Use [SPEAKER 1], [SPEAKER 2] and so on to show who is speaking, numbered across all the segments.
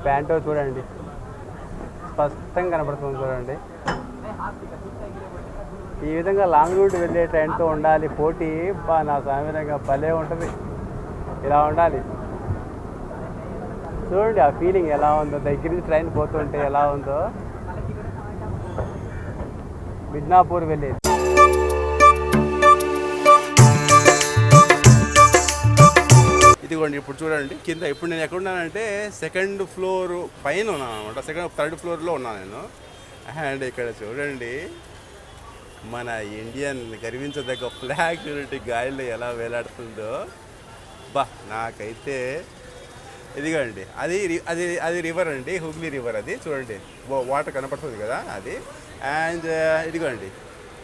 [SPEAKER 1] ప్యాంటో చూడండి, స్పష్టంగా కనపడుతుంది చూడండి. ఈ విధంగా లాంగ్ రూట్ వెళ్ళే ట్రైన్తో ఉండాలి పోటీ. నా సామాన్యంగా భలే ఉంటుంది, ఇలా ఉండాలి. చూడండి ఆ ఫీలింగ్ ఎలా ఉందో, దగ్గర నుంచి ట్రైన్ పోతుంటే ఎలా ఉందో. మిడ్నాపూర్ వెళ్ళేది. ఇదిగోండి ఇప్పుడు చూడండి కింద. ఇప్పుడు నేను ఎక్కడున్నానంటే సెకండ్ ఫ్లోర్ పైన ఉన్నాను అనమాట. థర్డ్ ఫ్లోర్లో ఉన్నాను నేను. అండ్ ఇక్కడ చూడండి మన ఇండియన్ గర్వించదగ్గ ఫ్లాగ్ చూడండి గాలిలో ఎలా వేలాడుతుందో. నాకైతే ఇదిగోండి అది అది అది రివర్ అండి, హుగ్లీ రివర్. అది చూడండి వాటర్ కనపడుతుంది కదా అది. అండ్ ఇదిగోండి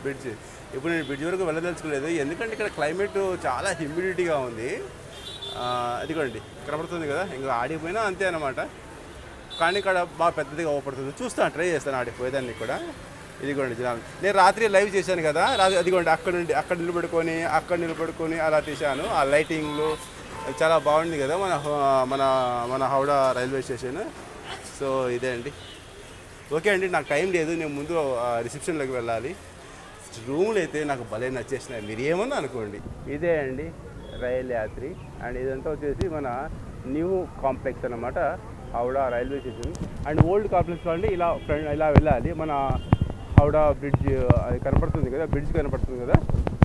[SPEAKER 1] బ్రిడ్జ్. ఇప్పుడు నేను బ్రిడ్జ్ వరకు వెళ్ళదలుచుకోలేదు, ఎందుకంటే ఇక్కడ క్లైమేట్ చాలా హ్యూమిడిటీగా ఉంది. ఇదిగోండి కనపడుతుంది కదా, ఇంకా ఆడిపోయినా అంతే అనమాట. కానీ ఇక్కడ బాగా పెద్దదిగా అవపడుతుంది. చూస్తాను, ట్రై చేస్తాను ఆడిపోయేదాన్ని కూడా. ఇదిగోండి జనాలు. నేను రాత్రి లైవ్ చేశాను కదా, అదిగోండి అక్కడ నిలబడుకొని అలా తీశాను. ఆ లైటింగ్లు చాలా బాగుంది కదా మన మన మన హౌడా రైల్వే స్టేషన్. సో ఇదే అండి. ఓకే అండి, నాకు టైం లేదు, నేను ముందు రిసెప్షన్లోకి వెళ్ళాలి. రూమ్లు అయితే నాకు భలే నచ్చేసినాయి, మీరు ఏమన్నా అనుకోండి. ఇదే అండి రైల్ యాత్రి. అండ్ ఇదంతా వచ్చేసి మన న్యూ కాంప్లెక్స్ అన్నమాట, Howrah railway station. And old complex అండి ఇలా వెళ్ళాలి. మన హౌడా బ్రిడ్జ్ అది కనపడుతుంది కదా, బ్రిడ్జ్ కనపడుతుంది కదా,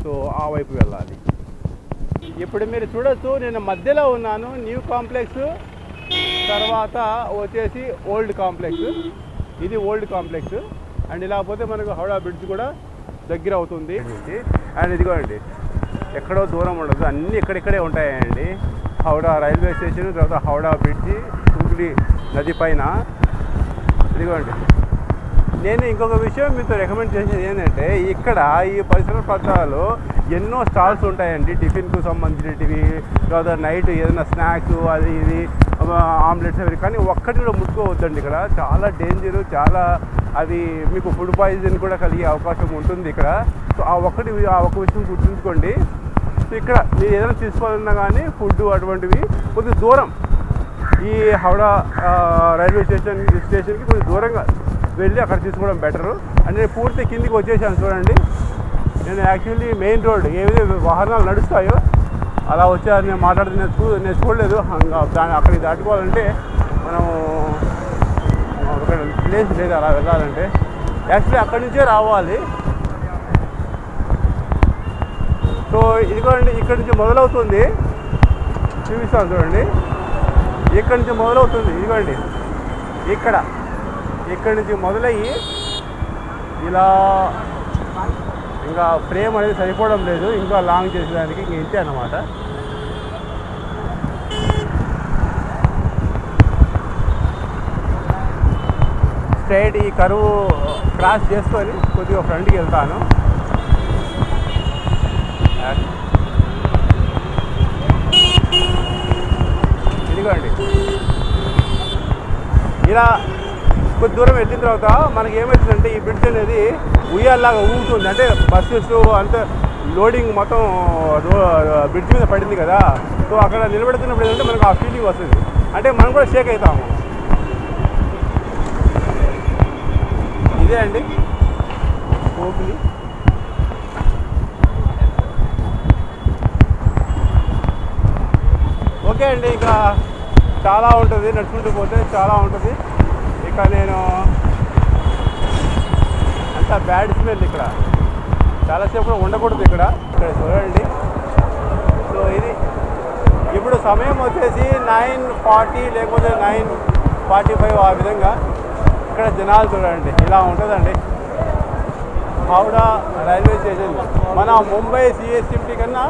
[SPEAKER 1] సో ఆ వైపు వెళ్ళాలి. ఇప్పుడు మీరు చూడొచ్చు, నేను మధ్యలో ఉన్నాను. న్యూ కాంప్లెక్స్ తర్వాత వచ్చేసి ఓల్డ్ కాంప్లెక్స్. ఇది ఓల్డ్ కాంప్లెక్స్. అండ్ ఇలా పోతే మనకు హౌడా బ్రిడ్జ్ కూడా దగ్గర అవుతుంది. అండ్ ఇదిగోండి ఎక్కడో దూరం ఉండదు, అన్నీ ఇక్కడిక్కడే ఉంటాయండి. హౌడా రైల్వే స్టేషన్, తర్వాత హౌడా బ్రిడ్జి, హుగ్లీ నది పైన. ఇదిగోండి నేను ఇంకొక విషయం మీతో రికమెండ్ చేసేది ఏంటంటే, ఇక్కడ ఈ పరిసర ప్రాంతాల్లో ఎన్నో స్టాల్స్ ఉంటాయండి, టిఫిన్కు సంబంధించినవి, తర్వాత నైట్ ఏదైనా స్నాక్స్ అది ఇది ఆమ్లెట్స్ అవి. కానీ ఒక్కటి కూడా ముట్టుకోవద్దండి, ఇక్కడ చాలా డేంజరు, చాలా అది మీకు ఫుడ్ పాయిజన్ కూడా కలిగే అవకాశం ఉంటుంది ఇక్కడ. సో ఆ ఒక్క విషయం గుర్తుంచుకోండి. సో ఇక్కడ మీరు ఏదైనా తీసుకోవాలన్నా కానీ ఫుడ్ అటువంటివి కొద్దిగా దూరం, ఈ హౌడా రైల్వే స్టేషన్కి కొంచెం దూరంగా వెళ్ళి అక్కడ తీసుకోవడం బెటరు. అంటే నేను పూర్తి కిందికి వచ్చేసాను చూడండి. నేను యాక్చువల్లీ మెయిన్ రోడ్ ఏవైతే వాహనాలు నడుస్తాయో అలా వచ్చారు. నేను నేను చూడలేదు. అక్కడికి దాటుకోవాలంటే మనం అక్కడ ప్లేస్ లేదు అలా వెళ్ళాలంటే. యాక్చువల్లీ అక్కడి నుంచే రావాలి. సో ఇదిగోండి ఇక్కడి నుంచి మొదలవుతుంది, చూపిస్తాను చూడండి. ఇక్కడి నుంచి మొదలవుతుంది, ఇదిగోండి ఇక్కడి నుంచి మొదలయ్యి ఇలా ఇంకా ఫ్రేమ్ అనేది సరిపోవడం లేదు, ఇంకా లాంగ్ చేసేదానికి ఇంక ఇంతే అన్నమాట. స్ట్రైట్ ఈ కరువు క్రాస్ చేసుకొని కొద్దిగా ఫ్రంట్కి వెళ్తాను. ఇదిగోండి ఇలా కొద్ది దూరం వెళ్ళిన తర్వాత మనకి ఏమవుతుందంటే, ఈ బ్రిడ్జ్ అనేది ఉయ్యాల్లాగా ఊగుతుంది. అంటే బస్సెస్ అంతా లోడింగ్ మొత్తం బ్రిడ్జ్ మీద పడింది కదా, సో అక్కడ నిలబెడుతున్నప్పుడు ఏంటంటే మనకు ఆ ఫీలింగ్ వస్తుంది, అంటే మనం కూడా షేక్ అవుతాము. ఇదే అండి హుగ్లీ. ఓకే అండి, ఇంకా చాలా ఉంటుంది, నడుచుకుంటూ పోతే చాలా ఉంటుంది. ఇక నేను అంత బ్యాడ్ స్మెల్ ఇక్కడ చాలాసేపు కూడా ఉండకూడదు. ఇక్కడ చూడండి. సో ఇది ఇప్పుడు సమయం వచ్చేసి 9:40 లేకపోతే 9:45 ఆ విధంగా. ఇక్కడ జనాలు చూడండి ఇలా ఉంటుందండి హౌడా రైల్వే స్టేషన్. మన ముంబై సిఎస్ఎంటీ కన్నా,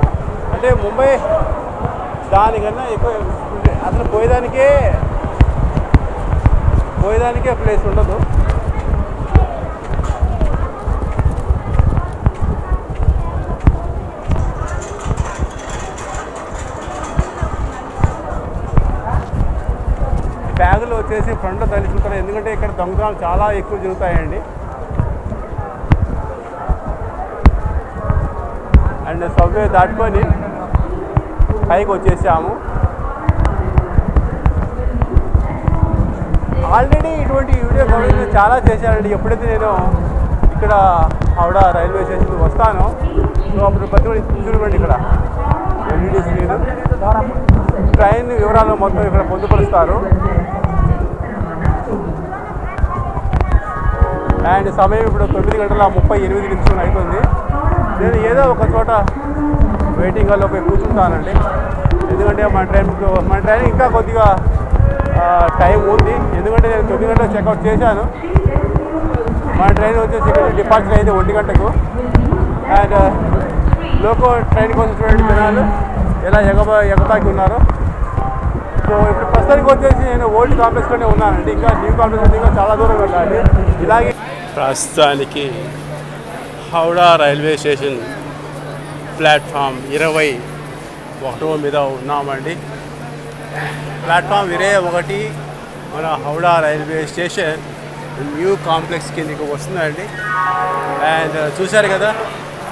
[SPEAKER 1] అంటే ముంబై దానికన్నా ఎక్కువ అసలు పోయేదానికే ప్లేస్ ఉండదు. బ్యాగులు వచ్చేసి ఫ్రంట్లో తగిలించుకుంటారు, ఎందుకంటే ఇక్కడ దొంగతనాలు చాలా ఎక్కువ జరుగుతాయండి. అండ్ సబ్వే దాటుకొని పైకి వచ్చేసాము. ఆల్రెడీ ఇటువంటి వీడియో కవరేజ్ నేను చాలా చేశానండి. ఎప్పుడైతే నేను ఇక్కడ హౌడా రైల్వే స్టేషన్కి వస్తానో సో అప్పుడు ప్రతి చూడండి ఇక్కడ ఎల్ఈడి స్క్రీన్ ట్రైన్ వివరాలు మొత్తం ఇక్కడ పొందుపరుస్తారు. అండ్ సమయం ఇప్పుడు 9:38 అవుతుంది. నేను ఏదో ఒక చోట వెయిటింగ్ హాల్లో పోయి కూర్చుంటానండి. ఎందుకంటే మన ట్రైన్ ఇంకా కొద్దిగా టైం ఉంది. ఎందుకంటే నేను 9 గంటలకు చెక్అవుట్ చేశాను. మన ట్రైన్ వచ్చేసి డిపార్చర్ అయితే 1 గంటకు. అండ్ లోకో ట్రైన్ కోసం చూడండి జనాలు ఎలా ఎగబాకి ఉన్నారు. సో ఇప్పుడు ప్రస్తుతానికి వచ్చేసి నేను ఓల్డ్ కాంప్లెక్స్లోనే ఉన్నానండి. ఇంకా న్యూ కాంప్లెక్స్ ఇంకా చాలా దూరం వెళ్ళాలి. ఇలాగే ప్రస్తుతానికి హౌడా రైల్వే స్టేషన్ ప్లాట్ఫామ్ 21 మీద ఉన్నామండి. ప్లాట్ఫామ్ 21 మన Howrah railway station new complex కిందకి వస్తుందండి. అండ్ చూశారు కదా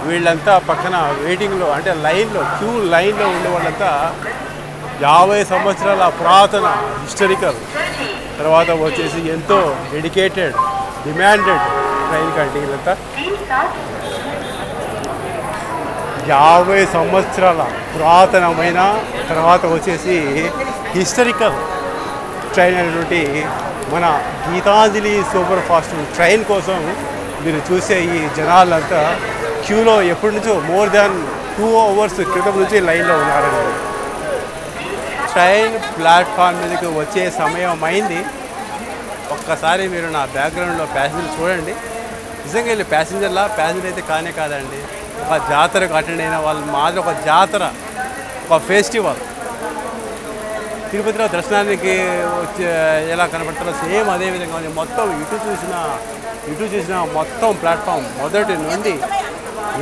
[SPEAKER 1] వీళ్ళంతా పక్కన వెయిటింగ్లో అంటే క్యూ లైన్లో ఉండే వాళ్ళంతా 50 సంవత్సరాల పురాతన హిస్టరికల్ తర్వాత వచ్చేసి ఎంతో డెడికేటెడ్ డిమాండెడ్ ట్రైన్ కంటే వీళ్ళంతా 50 సంవత్సరాల పురాతనమైన తర్వాత వచ్చేసి హిస్టరికల్ ట్రైన్ అయినటువంటి మన గీతాంజలి సూపర్ ఫాస్ట్ ట్రైన్ కోసం మీరు చూసే ఈ జనాలంతా క్యూలో ఎప్పటి నుంచో మోర్ దాన్ 2 అవర్స్ క్రితం నుంచి లైన్లో ఉన్నారండి. ట్రైన్ ప్లాట్ఫామ్ మీదకి వచ్చే సమయం అయింది. ఒక్కసారి మీరు నా బ్యాక్గ్రౌండ్లో ప్యాసింజర్ చూడండి. నిజంగా వెళ్ళి ప్యాసింజర్ అయితే కానే కాదండి. ఒక జాతరకు అటెండ్ అయిన వాళ్ళు మాదిరి ఒక జాతర, ఒక ఫెస్టివల్. తిరుపతిలో దర్శనానికి వచ్చే ఎలా కనపడతారో సేమ్ అదే విధంగా ఉంది. మొత్తం ఇటు చూసిన మొత్తం ప్లాట్ఫామ్ మొదటి నుండి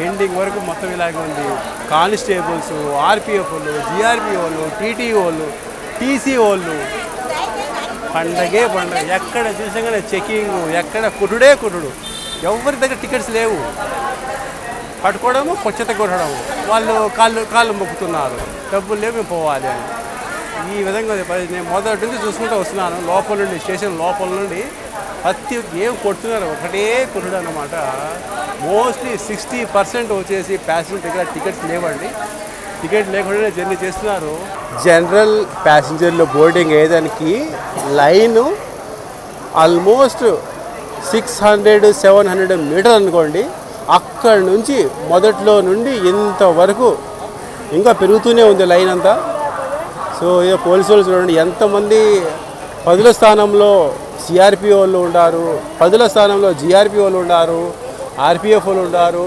[SPEAKER 1] ఎండింగ్ వరకు మొత్తం ఇలాగే ఉంది. కానిస్టేబుల్స్, ఆర్పిఎఫ్ వాళ్ళు, జిఆర్పి వాళ్ళు, టీటీ వాళ్ళు, టీసీ వాళ్ళు, పండగే పండగ. ఎక్కడ చూసాగానే చెకింగ్, ఎక్కడ కుటుడే కుటుడు. ఎవరి దగ్గర టికెట్స్ లేవు. పట్టుకోవడము, కొచ్చత కొట్టడము. వాళ్ళు కాళ్ళు మొక్కుతున్నారు, డబ్బులు లేవు, మేము పోవాలి అని. ఈ విధంగా నేను మొదటి నుంచి చూసుకుంటూ వస్తున్నాను. లోపల నుండి స్టేషన్ లోపల నుండి ప్రతి ఏం కొడుతున్నారు, ఒకటే కొట్టుడు అన్నమాట. మోస్ట్లీ 60% వచ్చేసి ప్యాసింజర్ దగ్గర టికెట్స్ లేవండి. టికెట్ లేకుండా జర్నీ చేస్తున్నారు. జనరల్ ప్యాసింజర్లు బోర్డింగ్ అయ్యేదానికి లైను ఆల్మోస్ట్ 600-700 మీటర్లు అనుకోండి. అక్కడి నుంచి మొదట్లో నుండి ఇంతవరకు ఇంకా పెరుగుతూనే ఉంది లైన్ అంతా. సో ఇక పోలీసు వాళ్ళు చూడండి ఎంతమంది 10వ స్థానంలో సిఆర్పి వాళ్ళు ఉన్నారు, 10వ స్థానంలో జిఆర్పి వాళ్ళు ఉన్నారు, ఆర్పిఎఫ్ వాళ్ళు ఉన్నారు.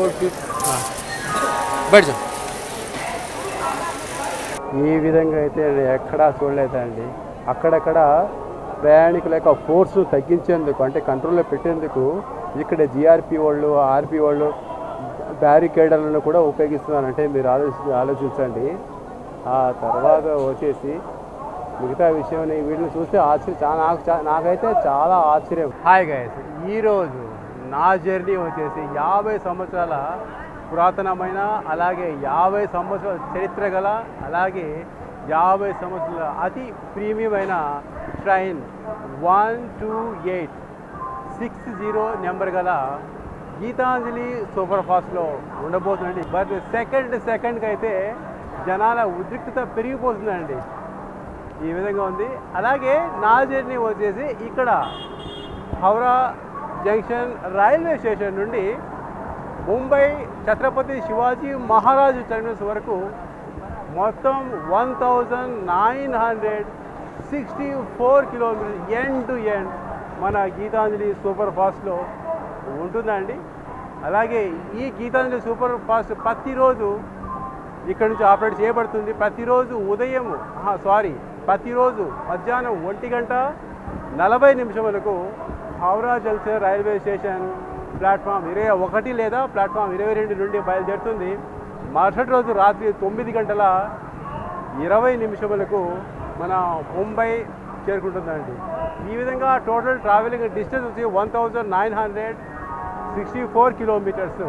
[SPEAKER 1] బట్ ఈ విధంగా అయితే ఎక్కడా చూడలేదండి. అక్కడక్కడ ప్రయాణికుల యొక్క ఫోర్సు తగ్గించేందుకు అంటే కంట్రోల్లో పెట్టేందుకు ఇక్కడ జిఆర్పి వాళ్ళు, ఆర్పి వాళ్ళు బ్యారికేడర్లను కూడా ఉపయోగిస్తున్నారంటే మీరు ఆలోచించండి. ఆ తర్వాత వచ్చేసి మిగతా విషయం వీటిని చూస్తే నాకైతే చాలా ఆశ్చర్యం. హాయ్ గైస్, ఈరోజు నా జర్నీ వచ్చేసి 50 సంవత్సరాల పురాతనమైన అలాగే 50 సంవత్సరాల చరిత్ర గల అలాగే 50 సంవత్సరాల అతి ప్రీమియం అయిన ట్రైన్ 12860 నెంబర్ గల గీతాంజలి సూపర్ ఫాస్ట్లో ఉండబోతుందండి. బట్ సెకండ్కి అయితే జనాల ఉద్రిక్తత పెరిగిపోతుందండి. ఈ విధంగా ఉంది. అలాగే నా జర్నీ వచ్చేసి ఇక్కడ హౌరా జంక్షన్ రైల్వే స్టేషన్ నుండి ముంబై ఛత్రపతి శివాజీ మహారాజు టెర్మినస్ వరకు మొత్తం 1964 కిలోమీటర్స్ ఎండ్ టు ఎండ్ మన గీతాంజలి సూపర్ ఫాస్ట్లో ఉంటుందండి. అలాగే ఈ గీతాంజలి సూపర్ ఫాస్ట్ ప్రతిరోజు ఇక్కడ నుంచి ఆపరేట్ చేయబడుతుంది. ప్రతిరోజు మధ్యాహ్నం 1:40 Howrah junction railway station platform 21 లేదా ప్లాట్ఫామ్ 22 నుండి బయలుదేరుతుంది. మరుసటి రోజు రాత్రి 9:20 మన ముంబై చేరుకుంటుందండి. ఈ విధంగా టోటల్ ట్రావెలింగ్ డిస్టెన్స్ వచ్చి 1964 కిలోమీటర్స్,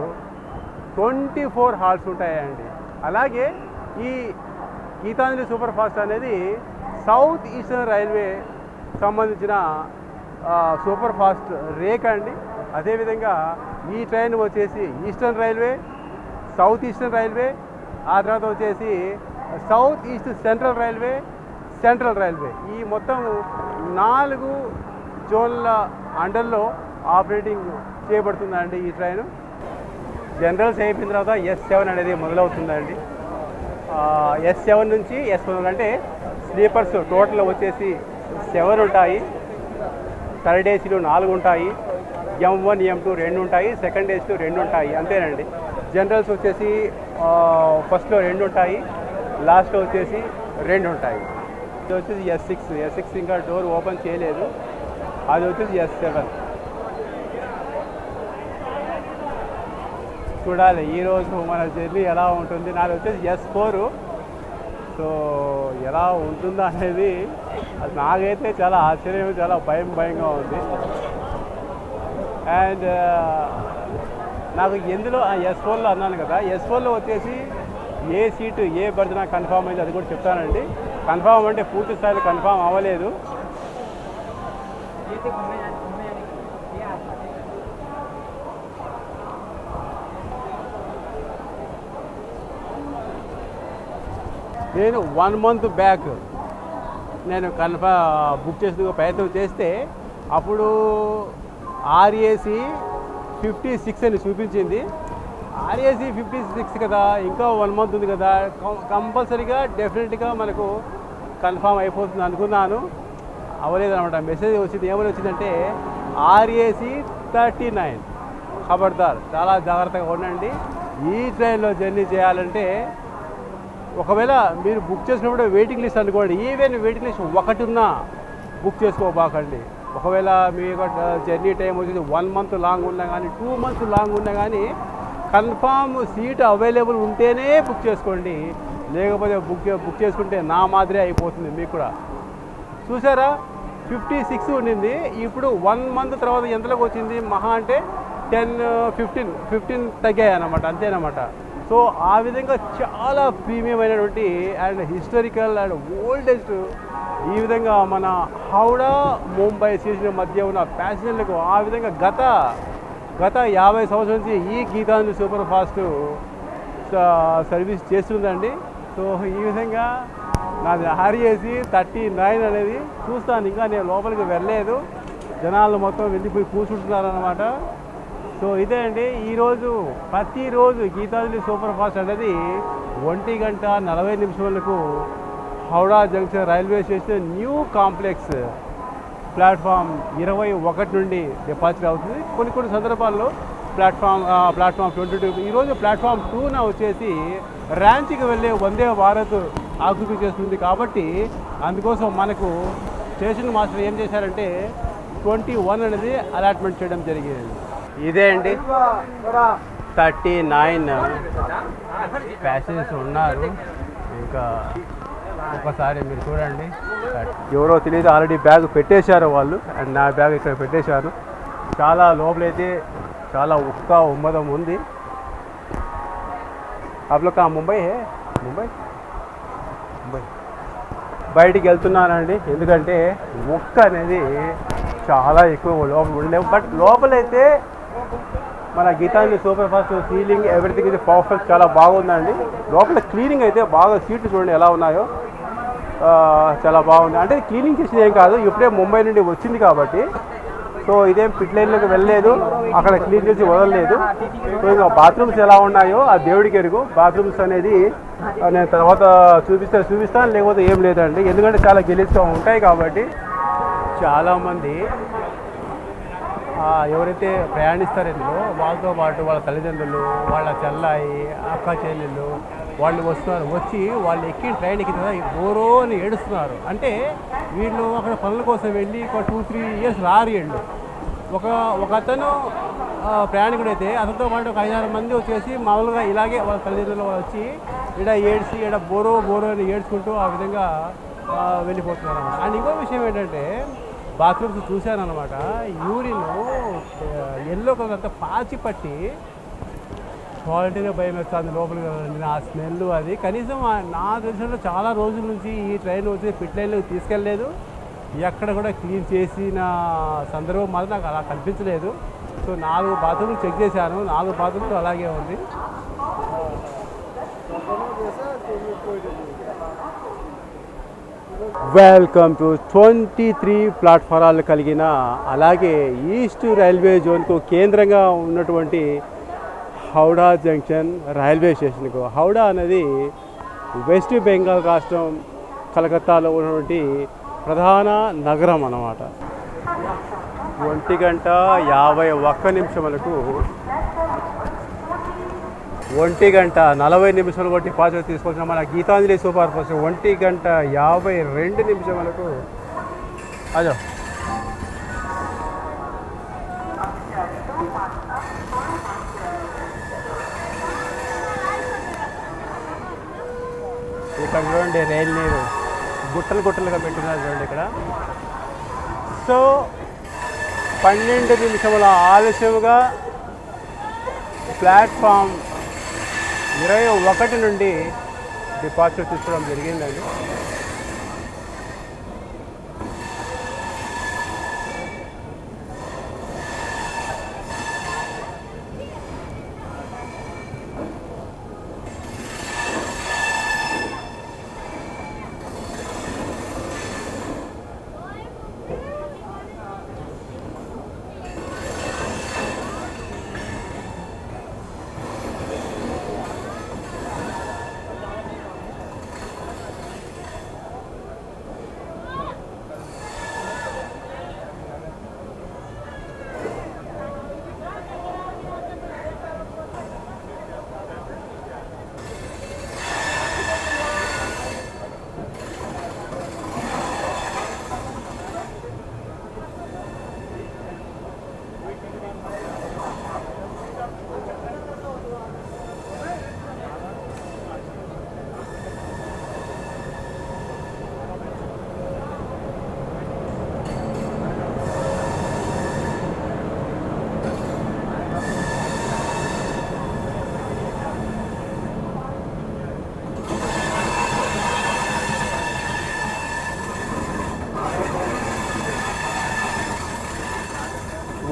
[SPEAKER 1] 24 హాల్స్ ఉంటాయండి. అలాగే ఈ గీతాంజలి సూపర్ ఫాస్ట్ అనేది సౌత్ ఈస్టర్న్ రైల్వే సంబంధించిన
[SPEAKER 2] సూపర్ ఫాస్ట్ రేక్ అండి. అదేవిధంగా ఈ ట్రైన్ వచ్చేసి eastern railway, south eastern railway, ఆ తర్వాత వచ్చేసి సౌత్ ఈస్ట్ సెంట్రల్ రైల్వే ఈ మొత్తం 4 జోన్ల అండర్లో ఆపరేటింగ్ చేయబడుతుందండి ఈ ట్రైన్. జనరల్స్ అయిపోయిన తర్వాత S7 అనేది మొదలవుతుందండి. S7 నుంచి S11 అంటే స్లీపర్స్ టోటల్ వచ్చేసి 7 ఉంటాయి. థర్డ్ ఏసీలు 4 ఉంటాయి. M1 M2 2 ఉంటాయి. సెకండ్ ఏసీలు 2 ఉంటాయి. అంతేనండి. జనరల్స్ వచ్చేసి ఫస్ట్లో 2 ఉంటాయి, లాస్ట్లో వచ్చేసి 2 ఉంటాయి. ఇది వచ్చేసి S6 ఇంకా డోర్ ఓపెన్ చేయలేదు. అది వచ్చేసి S7. చూడాలి ఈరోజు మన జర్నీ ఎలా ఉంటుంది. నాది వచ్చేసి S4. సో ఎలా ఉంటుందో అనేది అది నాకైతే చాలా ఆశ్చర్యం, చాలా భయంగా ఉంది. అండ్ నాకు ఎందులో S4లో అన్నాను కదా, S4లో వచ్చేసి ఏ సీటు ఏ బర్త్ నాకు కన్ఫామ్ అయింది అది కూడా చెప్తానండి. కన్ఫామ్ అంటే పూర్తి స్థాయిలో కన్ఫామ్ అవ్వలేదు. నేను 1 month బ్యాక్ నేను బుక్ చేసేందుకు ప్రయత్నం చేస్తే అప్పుడు RAC 56 అని చూపించింది. RAC 56 కదా, ఇంకా 1 month ఉంది కదా, కంపల్సరీగా డెఫినెట్గా మనకు కన్ఫామ్ అయిపోతుంది అనుకున్నాను. అవ్వలేదు అనమాట. మెసేజ్ వచ్చింది. ఏమని వచ్చిందంటే RAC 39. ఖబర్దార్, చాలా జాగ్రత్తగా ఉండండి. ఈ ట్రైన్లో జర్నీ చేయాలంటే ఒకవేళ మీరు బుక్ చేసినప్పుడు వెయిటింగ్ లిస్ట్ అనుకోండి, ఈవెన్ వెయిటింగ్ లిస్ట్ 1 ఉన్నా బుక్ చేసుకోబాకండి. ఒకవేళ మీ జర్నీ టైం వచ్చేసి 1 month లాంగ్ ఉన్నా కానీ 2 months లాంగ్ ఉన్నా కానీ కన్ఫామ్ సీట్ అవైలబుల్ ఉంటేనే బుక్ చేసుకోండి. లేకపోతే బుక్ చేసుకుంటే నా మాదిరే అయిపోతుంది మీకు కూడా. చూసారా, 56 ఉండింది, ఇప్పుడు 1 month తర్వాత ఎంతలోకి వచ్చింది? మహా అంటే 10-15 తగ్గాయి అన్నమాట, అంతేనమాట. సో ఆ విధంగా చాలా ప్రీమియం అయినటువంటి అండ్ హిస్టారికల్ అండ్ ఓల్డెస్ట్ ఈ విధంగా మన హౌడా ముంబై స్టేషన్ మధ్య ఉన్న ప్యాసింజర్లకు ఆ విధంగా గత 50 సంవత్సరాల నుంచి ఈ గీతాంజలి సూపర్ ఫాస్ట్ సర్వీస్ చేస్తుందండి. సో ఈ విధంగా నాది RAC 39 అనేది చూస్తాను. ఇంకా నేను లోపలికి వెళ్ళలేదు, జనాలు మొత్తం వెళ్ళిపోయి కూర్చుంటున్నారన్నమాట. సో ఇదే అండి ఈరోజు ప్రతిరోజు గీతాంజలి సూపర్ ఫాస్ట్ అనేది 1:40 Howrah junction railway station new complex platform 21 నుండి డిపార్చర్ అవుతుంది. కొన్ని సందర్భాల్లో ప్లాట్ఫామ్ 22. ఈరోజు ప్లాట్ఫామ్ 2న వచ్చేసి ర్యాంచ్కి వెళ్ళే వందే భారత్ ఆక్యుపై చేస్తుంది. కాబట్టి అందుకోసం మనకు స్టేషన్ మాస్టర్ ఏం చేశారంటే 21 అనేది అలాట్మెంట్ చేయడం జరిగింది. ఇదే అండి 39 ప్యాసింజర్స్ ఉన్నారు. ఇంకా ఒకసారి మీరు చూడండి, ఎవరో తెలియదు, ఆల్రెడీ బ్యాగ్ పెట్టేశారు వాళ్ళు. అండ్ నా బ్యాగ్ ఇక్కడ పెట్టేశారు. చాలా లోపలైతే చాలా ఉమ్మదం ఉంది. అప్పుడు ముంబై బయటికి వెళ్తున్నానండి, ఎందుకంటే ఉక్క అనేది చాలా ఎక్కువ లోపల ఉండలేవు. బట్ లోపలైతే మన Geetanjali super fast ceiling everything ఇది పర్ఫెక్ట్, చాలా బాగుందండి. లోపల క్లీనింగ్ అయితే బాగా, సీట్లు చూడండి ఎలా ఉన్నాయో, చాలా బాగుంది. అంటే క్లీనింగ్ చేసేది ఏం కాదు, ఇప్పుడే ముంబై నుండి వచ్చింది కాబట్టి. సో ఇదేం పిట్ లైన్లోకి వెళ్ళలేదు, అక్కడ క్లీన్ చేసి వదలలేదు. సో ఇంకా బాత్రూమ్స్ ఎలా ఉన్నాయో ఆ దేవుడికి ఎరుగు. బాత్రూమ్స్ అనేది నేను తర్వాత చూపిస్తాను, లేకపోతే ఏం లేదండి, ఎందుకంటే చాలా గెలిస్గా ఉంటాయి కాబట్టి. చాలామంది ఎవరైతే ప్రయాణిస్తారో ఇందులో వాళ్ళతో పాటు వాళ్ళ తల్లిదండ్రులు, వాళ్ళ చెల్లాయి, అక్క చెల్లెళ్ళు వాళ్ళు వస్తున్నారు. వచ్చి వాళ్ళు ఎక్కిన ట్రైన్ ఎక్కిన తర్వాత బోరో అని ఏడుస్తున్నారు. అంటే వీళ్ళు అక్కడ పనుల కోసం వెళ్ళి ఒక 2-3 years రారు వీళ్ళు. ఒక అతను ప్రయాణికుడు అయితే అతనితో పాటు ఒక 5-6 మంది వచ్చేసి మామూలుగా ఇలాగే వాళ్ళ తల్లిదండ్రులు వచ్చి ఈడ బోరో అని ఏడ్చుకుంటూ ఆ విధంగా వెళ్ళిపోతున్నారు అన్నమాట. అండ్ ఇంకో విషయం ఏంటంటే బాత్రూమ్స్ చూశాను అనమాట, యూరిన్ ఎల్లో కలర్ అంతా పాచి పట్టి క్వాలిటీగా భయం వేస్తుంది లోపలికి వెళ్ళండి. ఆ స్మెల్ అది కనీసం నా తెలిసినలో చాలా రోజుల నుంచి ఈ ట్రైన్ వచ్చి పిట్ లైన్లోకి తీసుకెళ్ళలేదు. ఎక్కడ కూడా క్లీన్ చేసిన సందర్భం మాత్రం నాకు అలా కనిపించలేదు. సో 4 బాత్రూమ్లు చెక్ చేశాను, 4 బాత్రూమ్లు అలాగే ఉంది. వెల్కమ్ టు 23 ప్లాట్ఫారాలు కలిగిన, అలాగే ఈస్ట్ రైల్వే జోన్కు కేంద్రంగా ఉన్నటువంటి హౌడా జంక్షన్ రైల్వే స్టేషన్కు. హౌడా అనేది వెస్ట్ బెంగాల్ రాష్ట్రం కలకత్తాలో ఉన్నటువంటి ప్రధాన నగరం అన్నమాట. 1:51 1:40 డిపాజిట్ తీసుకొచ్చిన మన గీతాంజలి సూపర్ ఫాస్ట్ 1:52 అదో ఇక్కడ చూడండి, రైలు నీరు గుట్టలుగా పెట్టున్నారు చూడండి ఇక్కడ. సో 12 నిమిషముల ఆలస్యముగా ప్లాట్ఫామ్ 21 నుండి డిపార్చర్ తీసుకోవడం జరిగిందండి.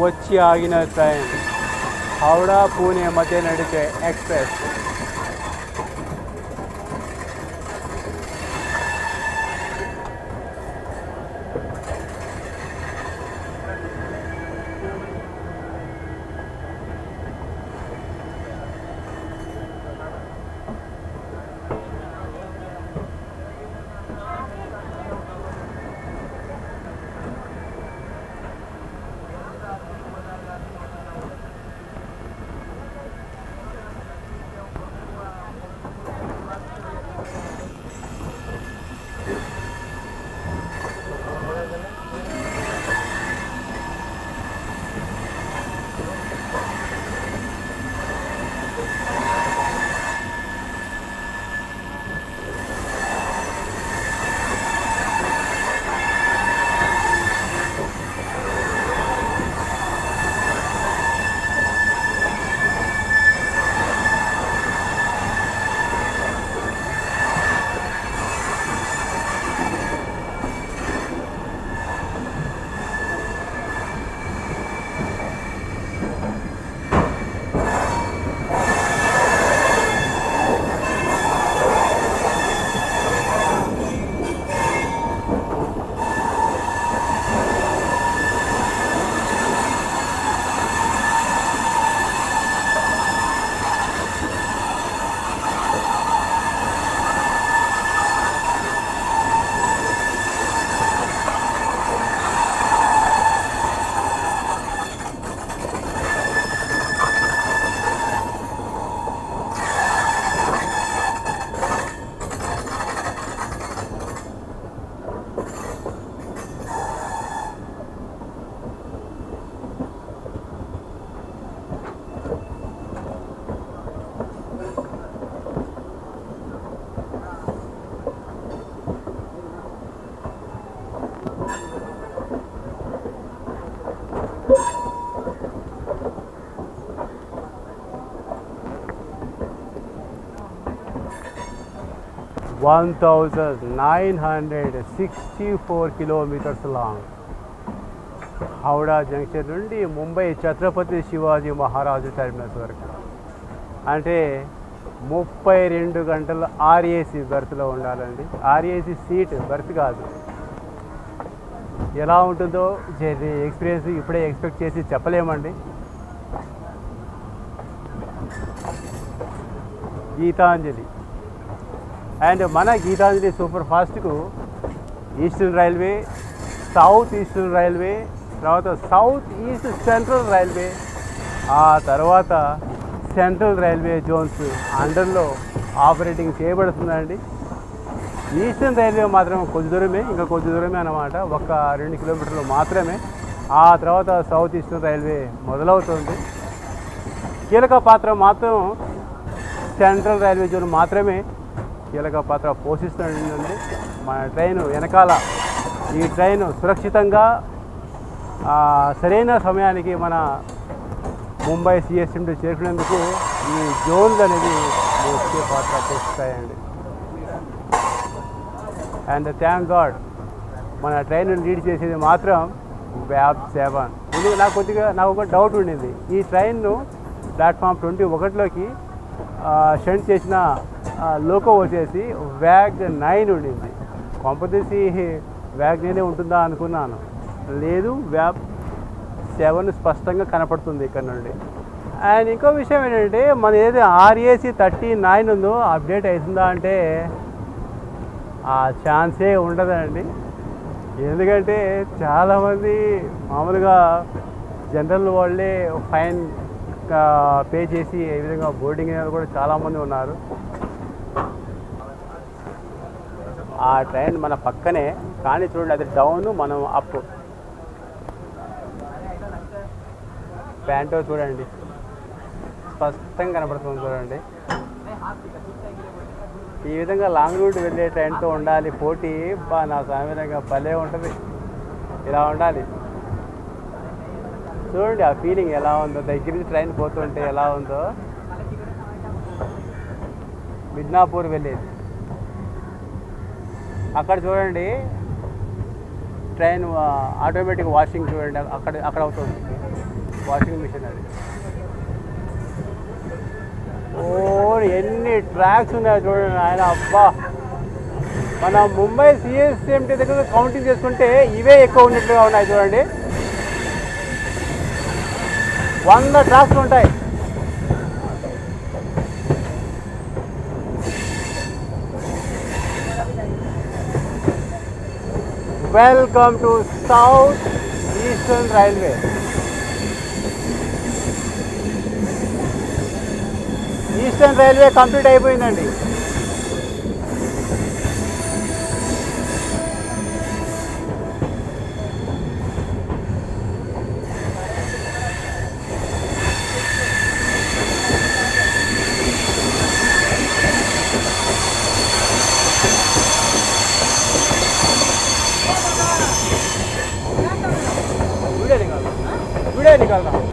[SPEAKER 2] వచ్చి ఆగిన ట్రైన్ హౌడా పూణే మధ్య నడిచే express. 1964 kilometers long. Howrah junction నుండి ముంబై ఛత్రపతి శివాజీ మహారాజు టెర్మినస్ వరకు అంటే 32 గంటలు ఆర్ఏసీ బెర్త్లో ఉండాలండి. ఆర్ఏసీ సీట్ బెర్త్ కాదు. ఎలా ఉంటుందో జర్నీ ఎక్స్పీరియన్స్ ఇప్పుడే ఎక్స్పెక్ట్ చేసి చెప్పలేమండి. గీతాంజలి అండ్ మన గీతాంజలి సూపర్ ఫాస్ట్కు eastern railway, south eastern railway, తర్వాత సౌత్ ఈస్ట్ సెంట్రల్ రైల్వే, ఆ తర్వాత సెంట్రల్ రైల్వే జోన్స్ అండర్లో ఆపరేటింగ్ చేయబడుతుందండి. ఈస్టర్న్ రైల్వే మాత్రం కొద్ది దూరమే, ఇంకా కొద్ది దూరమే అన్నమాట, ఒక 2 కిలోమీటర్లు మాత్రమే. ఆ తర్వాత సౌత్ ఈస్టర్న్ రైల్వే మొదలవుతుంది. కీలక పాత్ర మాత్రం సెంట్రల్ రైల్వే జోన్ మాత్రమే కీలక పాత్ర పోషిస్తుందండి. మన ట్రైన్ వెనకాల ఈ ట్రైన్ సురక్షితంగా సరైన సమయానికి మన ముంబై సిఎస్ఎండి చేరుకునేందుకు ఈ జోన్లు అనేది ముఖ్య పాత్ర పోషిస్తాయండి. అండ్ థ్యాంక్ గాడ్ మన ట్రైన్ లీడ్ చేసేది మాత్రం వ్యాబ్ 7. ఇది నాకు ఒక డౌట్ ఉండింది. ఈ ట్రైన్ను ప్లాట్ఫామ్ 21లోకి షంట్ చేసిన లోకో వచ్చేసి వ్యాగ్ 9 ఉండింది. కొంపతీసి వ్యాగ్ 9 ఉంటుందా అనుకున్నాను. లేదు, వ్యాబ్ 7 స్పష్టంగా కనపడుతుంది ఇక్కడ నుండి. అండ్ ఇంకో విషయం ఏంటంటే మన ఏదైతే ఆర్ఏసీ 39 ఉందో అప్డేట్ అవుతుందా అంటే ఆ ఛాన్సే ఉండదండి. ఎందుకంటే చాలామంది మామూలుగా జనరల్ వాళ్ళే ఫైన్ పే చేసి ఏ విధంగా బోర్డింగ్ అనేది కూడా చాలామంది ఉన్నారు. ఆ ట్రైన్ మన పక్కనే కానీ చూడండి, అది డౌన్, మనం అప్. ప్యాంటో చూడండి స్పష్టంగా కనపడుతుంది చూడండి. ఈ విధంగా లాంగ్ రూట్ వెళ్ళే ట్రైన్తో ఉండాలి పోటీ. నా సామాన్యంగా భలే ఉంటుంది, ఇలా ఉండాలి. చూడండి ఆ ఫీలింగ్ ఎలా ఉందో, దగ్గర నుంచి ట్రైన్ పోతుంటే ఎలా ఉందో. మిడ్నాపూర్ వెళ్ళేది అక్కడ చూడండి, ట్రైన్ ఆటోమేటిక్ వాషింగ్ చూడండి అక్కడ అవుతుంది, వాషింగ్ మిషన్ అది. ఓ ఎన్ని ట్రాక్స్ ఉన్నాయో చూడండి ఆయన. అబ్బా, మన ముంబై సిఎస్ఎంటీ దగ్గర కౌంటింగ్ చేసుకుంటే ఇవే ఎక్కువ ఉన్నట్లుగా ఉన్నాయి చూడండి. 100 ట్రాక్స్ ఉంటాయి. Welcome to south eastern railway. Eastern railway complete అయిపోయిందండి. वीडियो निकालना